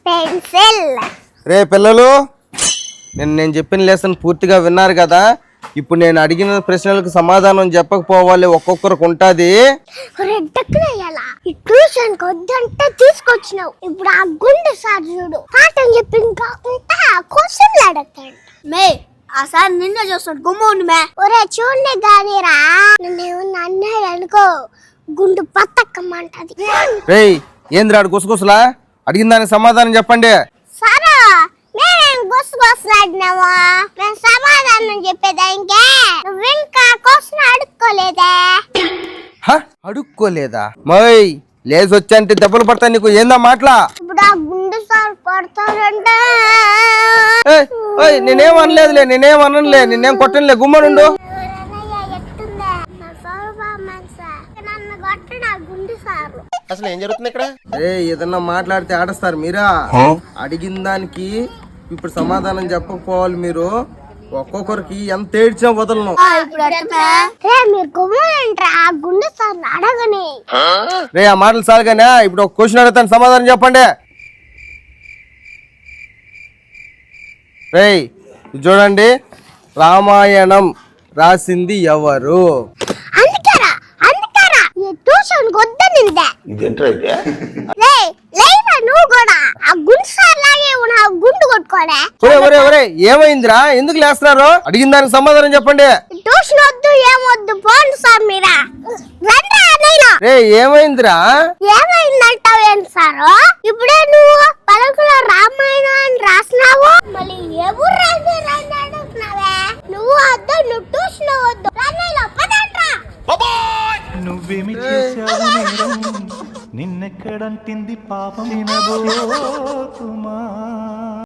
Pencil. రే పిల్లలు, నేను చెప్పిన లెసన్ పూర్తిగా విన్నారు కదా. ఇప్పుడు నేను అడిగిన ప్రశ్నలకు సమాధానం చెప్పకపోవాలి, ఒక్కొక్కరికి ఉంటుంది. ఈ ట్యూషన్ వద్దంటే తీసుకొచ్చినావు. ఇప్పుడు ఆ గుండె సార్ చూడు, పాఠం చెప్పి ఇంకా క్వశ్చన్లు అడుగుతాడు. మే ఆ సార్ నిన్నే చూస్తాడు, గుమ్మ మే. ఒరే చూడండి గానీరా, నన్నేమన్నా అన్నాడు అనుకో గుండు పత్తక్కమంటది. రేయ్ ఏంద్రాడు గుసగుసలా? అడిగిన దానికి సమాధానం చెప్పండి. సరే నేను గుసగుసలాడినావా? నేను సమాధానం చెప్పేదానికే నువ్వు ఇంకా క్వశ్చన్ అడుక్కోలేదే. అడుక్కోలేదా? మై లేచి వచ్చంటే దెబ్బలు పడతా నీకు. ఏందా మాటలా? ఇప్పుడు ఆ గుండు సార్ కొడతాడంటే. నేనేం అనలేదులే, నేనేం అనలే, నేనేం కొట్టనులే, గుమ్మనుండు. అసలు ఏం జరుగుతుంది ఇక్కడ? ఏదన్నా మాట్లాడితే ఆడస్తారు మీరా? అడిగిన దానికి ఇప్పుడు సమాధానం చెప్పకపోవాలి మీరు. ఒక్కొక్కరికి ఎంత ఏడ్చా వదలను. గుండె సార్ అడగని. రే ఆ మాటలు సార్గానే, ఇప్పుడు ఒక క్వశ్చన్ అడుగుతాను, సమాధానం చెప్పండి. రేయ్ చూడండి, రామాయణం రాసింది ఎవరు? ట్యూషన్ వద్దనిందే. నువ్వు కూడా ఆ గుండు సార్ లాగే ఉన్నావు, గుండు కొట్టుకోలే. ఒరే ఏమైందిరా? ఎందుకు లేస్తున్నారు? అడిగిన దానికి సమాధానం చెప్పండి. ట్యూషన్ వద్దు ఏమొద్దు పోండి సార్ మీరా. రే ఏమైందిరా? ఏమైందంటావు ఏంటి సారు? ఇప్పుడే నువ్వు పలుకులో రామాయణాన్ని రాసినావు, మళ్ళీ ఎవరు రాసినావే? నువ్వు వద్దు, నువ్వు ట్యూషన్ వద్దు. నువ్వేమి చేశావు నేరం, నిన్నెక్కడంటింది పాపం వినబోతున్నా.